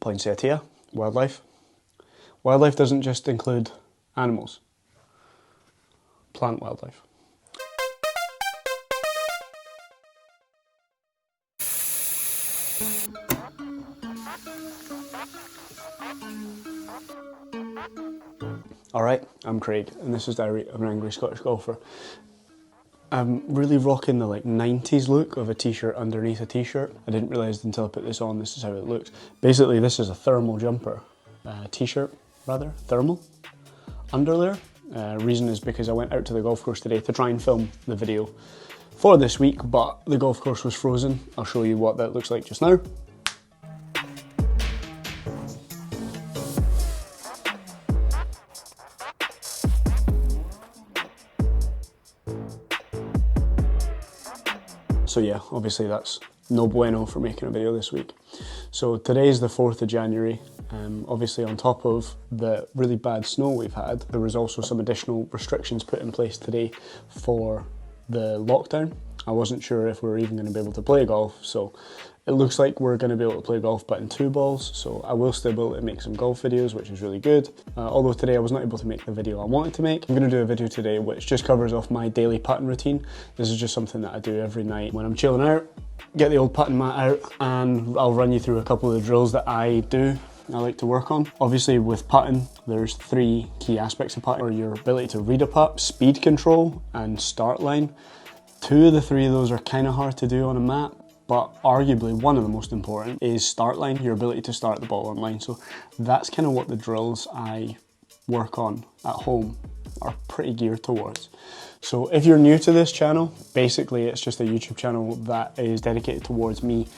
Poinsettia, wildlife. Wildlife doesn't just include animals, plant wildlife. Alright, I'm Craig, and this is Diary of an Angry Scottish Golfer. I'm really rocking the 90s look of a t-shirt underneath a t-shirt. I didn't realise until I put this on, this is how it looks. Basically, this is a thermal jumper, t-shirt rather, thermal underlayer. Reason is because I went out to the golf course today to try and film the video for this week, but the golf course was frozen. I'll show you what that looks like just now. So yeah, obviously that's no bueno for making a video this week. So today is the 4th of January. Obviously on top of the really bad snow we've had, there was also some additional restrictions put in place today for the lockdown. I wasn't sure if we were even going to be able to play golf, so it looks like we're going to be able to play golf but in 2 balls, so I will still be able to make some golf videos, which is really good. Although today I was not able to make the video I wanted to make. I'm going to do a video today which just covers off my daily putting routine. This is just something that I do every night when I'm chilling out. Get the old putting mat out and I'll run you through a couple of the drills that I do. I like to work on. Obviously with putting, there's 3 key aspects of putting, or your ability to read a putt, speed control and start line. 2 of the 3 of those are kind of hard to do on a mat, but arguably one of the most important is start line, your ability to start the ball on line. So that's kind of what the drills I work on at home are pretty geared towards. So if you're new to this channel, basically it's just a YouTube channel that is dedicated towards me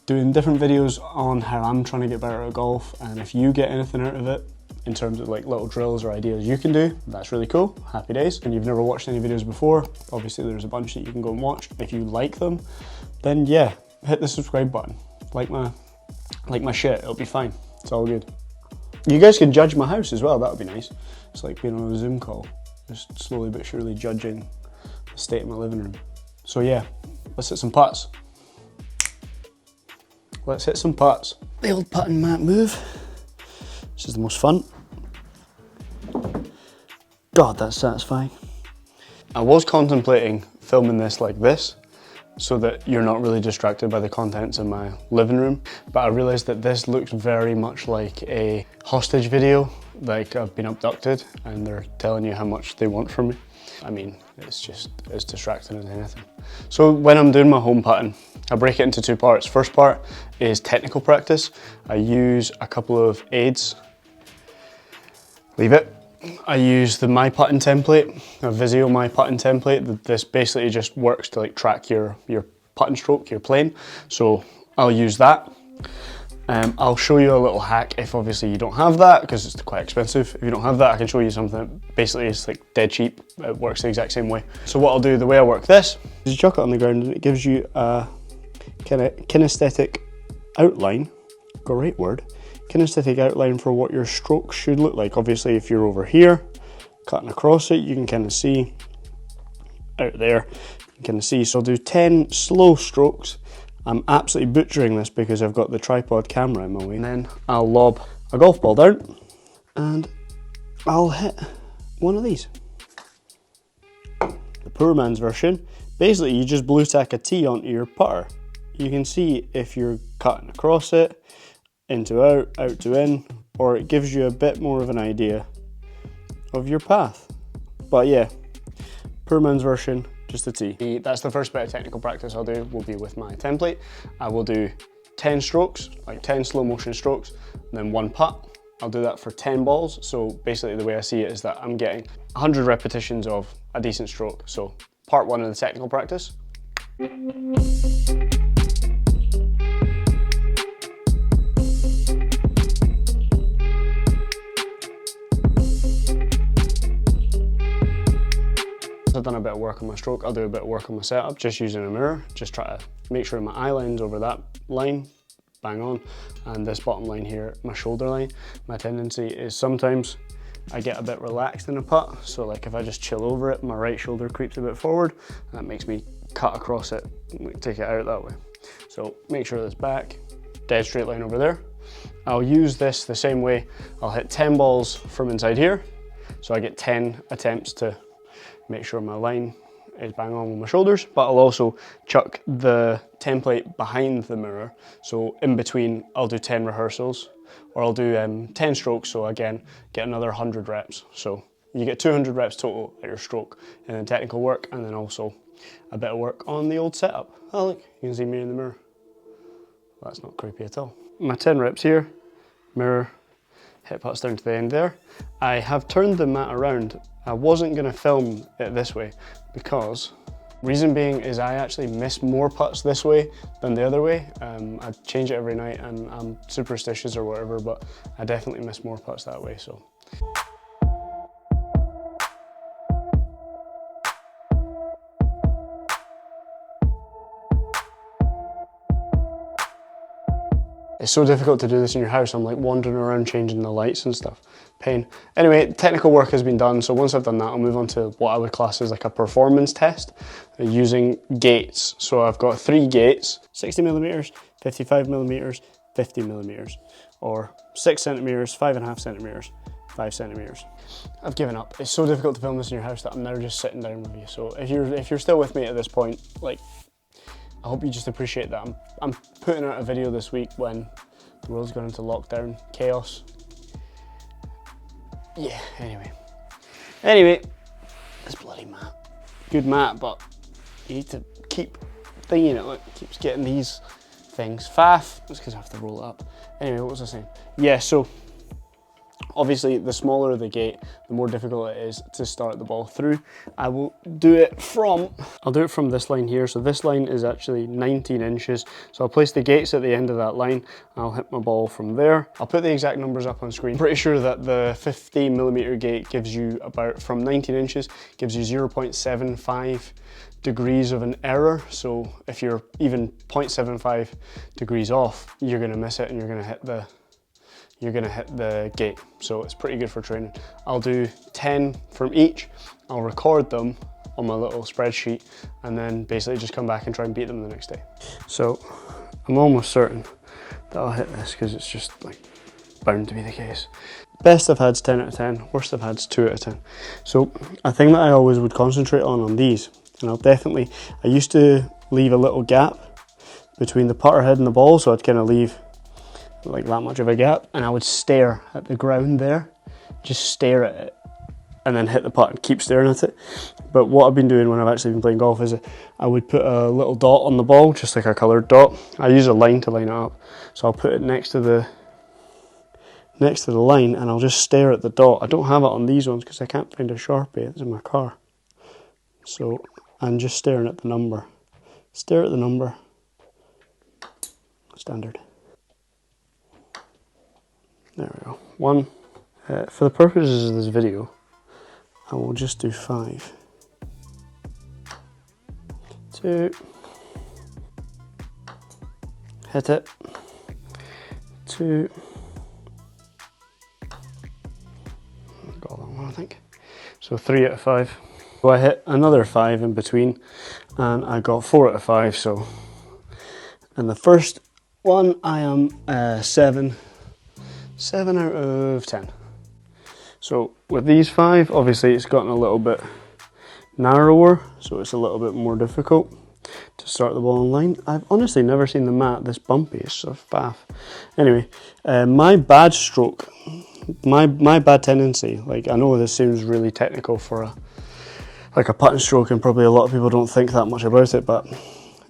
doing different videos on how I'm trying to get better at golf, and if you get anything out of it in terms of little drills or ideas you can do, that's really cool. Happy days. And you've never watched any videos before, obviously there's a bunch that you can go and watch. If you like them, then yeah, hit the subscribe button. Like my shit, it'll be fine. It's all good. You guys can judge my house as well, that would be nice. It's like being on a Zoom call, just slowly but surely judging the state of my living room. So yeah, let's hit some putts. Let's hit some putts. The old putting mat move. This is the most fun. God, that's satisfying. I was contemplating filming this like this, so that you're not really distracted by the contents in my living room, but I realised that this looks very much like a hostage video, like I've been abducted and they're telling you how much they want from me. I mean, it's just as distracting as anything. So when I'm doing my home putting, I break it into 2 parts. First part is technical practice. I use a couple of aids. Leave it. I use the My Putting template, a Vizio My Putting template. This basically just works to track your putting stroke, your plane. So I'll use that. I'll show you a little hack if obviously you don't have that, because it's quite expensive. If you don't have that, I can show you something that basically is dead cheap. It works the exact same way. So what I'll do, the way I work this, is you chuck it on the ground and it gives you a kind of kinesthetic outline, great word, kinesthetic outline for what your stroke should look like. Obviously if you're over here, cutting across it, you can kind of see out there, you can kind of see. So I'll do 10 slow strokes. I'm absolutely butchering this because I've got the tripod camera in my way. And then I'll lob a golf ball down and I'll hit one of these. The poor man's version. Basically you just blue tack a tee onto your putter. You can see if you're cutting across it, into out, out to in, or it gives you a bit more of an idea of your path. But yeah, poor man's version, just a tee. That's the first bit of technical practice I'll do, will be with my template. I will do 10 strokes, 10 slow motion strokes, and then 1 putt. I'll do that for 10 balls. So basically the way I see it is that I'm getting 100 repetitions of a decent stroke. So part 1 of the technical practice. I've done a bit of work on my stroke, I'll do a bit of work on my setup, just using a mirror, just try to make sure my eye line's over that line, bang on, and this bottom line here, my shoulder line. My tendency is sometimes I get a bit relaxed in a putt, so if I just chill over it, my right shoulder creeps a bit forward, and that makes me cut across it, take it out that way. So make sure that's back, dead straight line over there. I'll use this the same way. I'll hit 10 balls from inside here. So I get 10 attempts to make sure my line is bang on with my shoulders, but I'll also chuck the template behind the mirror. So in between, I'll do 10 rehearsals, or I'll do 10 strokes, so again, get another 100 reps. So you get 200 reps total at your stroke, and then technical work, and then also a bit of work on the old setup. Oh look, you can see me in the mirror. Well, that's not creepy at all. My 10 reps here, mirror, hip putts down to the end there. I have turned the mat around. I wasn't gonna film it this way because, reason being is I actually miss more putts this way than the other way. I change it every night and I'm superstitious or whatever, but I definitely miss more putts that way, so. It's so difficult to do this in your house. I'm like wandering around changing the lights and stuff. Pain. Anyway, technical work has been done. So once I've done that, I'll move on to what I would class as like a performance test using gates. So I've got 3 gates, 60 millimeters, 55 millimeters, 50 millimeters, or 6 centimeters, 5.5 centimeters, 5 centimeters. I've given up. It's so difficult to film this in your house that I'm now just sitting down with you. So if you're still with me at this point, like, I hope you just appreciate that. I'm putting out a video this week when the world's gone into lockdown, chaos. Yeah, anyway, this bloody mat. Good mat, but you need to keep thinking it. Look, it keeps getting these things. Faff, that's because I have to roll it up. Anyway, what was I saying? Yeah, so obviously the smaller the gate, the more difficult it is to start the ball through. I'll do it from this line here. So this line is actually 19 inches. So I'll place the gates at the end of that line. I'll hit my ball from there. I'll put the exact numbers up on screen. I'm pretty sure that the 50 millimeter gate gives you about, from 19 inches, gives you 0.75 degrees of an error. So if you're even 0.75 degrees off, you're gonna miss it and you're gonna hit the gate. So it's pretty good for training. I'll do 10 from each. I'll record them on my little spreadsheet and then basically just come back and try and beat them the next day. So I'm almost certain that I'll hit this because it's just like bound to be the case. Best I've had is 10 out of 10, worst I've had is 2 out of 10. So a thing that I always would concentrate on these, and I used to leave a little gap between the putter head and the ball, so I'd kind of leave like that much of a gap, and I would stare at the ground there, just stare at it, and then hit the putt and keep staring at it. But what I've been doing when I've actually been playing golf is I would put a little dot on the ball, just like a coloured dot. I use a line to line it up, so I'll put it next to the line, and I'll just stare at the dot. I don't have it on these ones because I can't find a Sharpie. It's in my car. So I'm just staring at the number. Stare at the number. Standard. There we go. 1. For the purposes of this video, I will just do 5. 2. Hit it. 2. Got that one, I think. So 3 out of 5. So I hit another 5 in between, and I got 4 out of 5. So, and the first one I am 7 out of 10. So with these 5, obviously it's gotten a little bit narrower, so it's a little bit more difficult to start the ball in line. I've honestly never seen the mat this bumpy. It's so faff. Anyway, my bad stroke, my bad tendency, like, I know this seems really technical for a putting stroke, and probably a lot of people don't think that much about it, but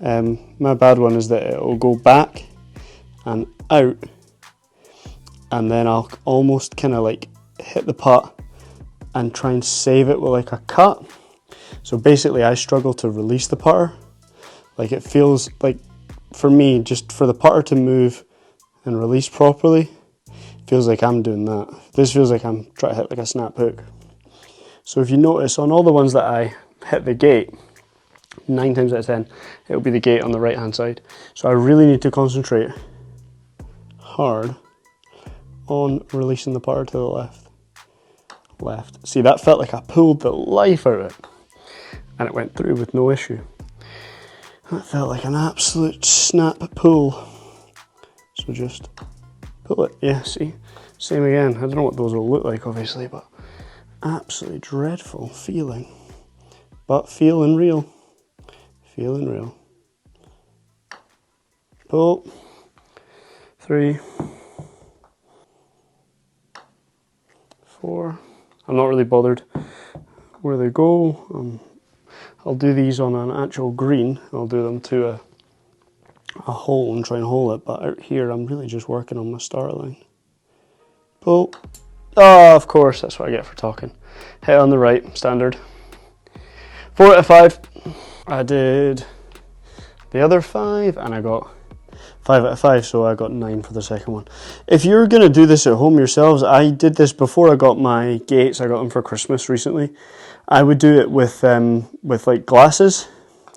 my bad one is that it'll go back and out, and then I'll almost kind of like hit the putt and try and save it with like a cut. So basically I struggle to release the putter. Like, it feels like, for me, just for the putter to move and release properly, it feels like I'm doing that. This feels like I'm trying to hit like a snap hook. So if you notice, on all the ones that I hit the gate, 9 times out of 10, it'll be the gate on the right hand side. So I really need to concentrate hard on releasing the putter to the left. See, that felt like I pulled the life out of it, and it went through with no issue. That felt like an absolute snap pull. So just pull it. Yeah, see? Same again. I don't know what those will look like, obviously, but absolutely dreadful feeling. But feeling real. Feeling real. Pull. 3, 4. I'm not really bothered where they go. I'll do these on an actual green. I'll do them to a hole and try and hole it, but out here I'm really just working on my start line. Pull. Oh, of course, that's what I get for talking. Hit on the right, standard. 4 out of 5. I did the other 5 and I got 5 out of 5, so I got 9 for the second one. If you're going to do this at home yourselves, I did this before I got my gates. I got them for Christmas recently. I would do it with like glasses,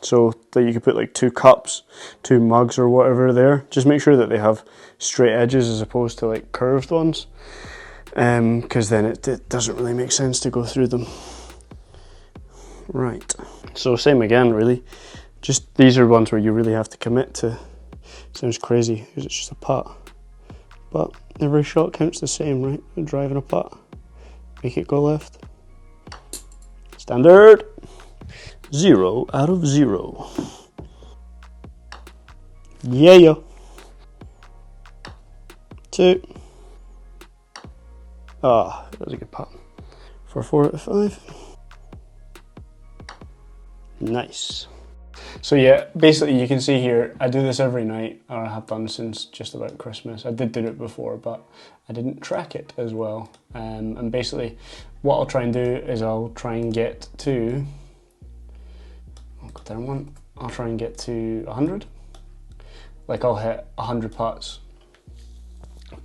so that you could put like 2 cups, 2 mugs or whatever there. Just make sure that they have straight edges as opposed to like curved ones, because then it doesn't really make sense to go through them. Right, so same again really. Just these are ones where you really have to commit to. Sounds crazy because it's just a putt, but every shot counts the same, right? You're driving a putt, make it go left. Standard. 0 out of 0. Yeah. 2. Ah, that was a good putt. For 4 out of 5. Nice. So yeah, basically you can see here, I do this every night, or I have done since just about Christmas. I did do it before, but I didn't track it as well. And basically what I'll try and do is I'll try and get to, I'll go down one, I'll try and get to 100. Like I'll hit 100 putts.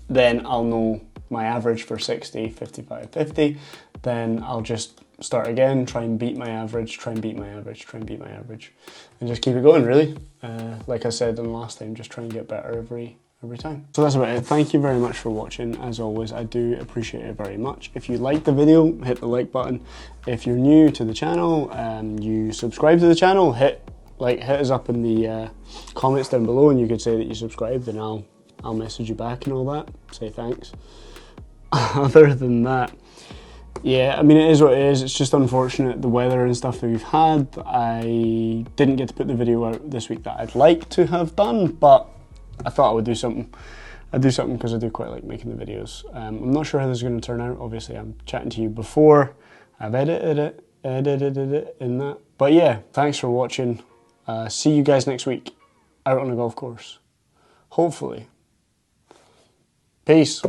Then I'll know my average for 60, 55, 50. Then I'll just start again, try and beat my average, try and beat my average, try and beat my average. And just keep it going really. Like I said in the last time, just try and get better every time. So that's about it. Thank you very much for watching. As always, I do appreciate it very much. If you liked the video, hit the like button. If you're new to the channel, you subscribe to the channel, hit us up in the comments down below, and you could say that you subscribed, and I'll message you back and all that, say thanks. Other than that, yeah, I mean, it is what it is. It's just unfortunate, the weather and stuff that we've had. I didn't get to put the video out this week that I'd like to have done, but I thought I would do something. I'd do something because I do quite like making the videos. I'm not sure how this is going to turn out. Obviously, I'm chatting to you before I've edited it in that. But yeah, thanks for watching. See you guys next week out on a golf course. Hopefully. Peace.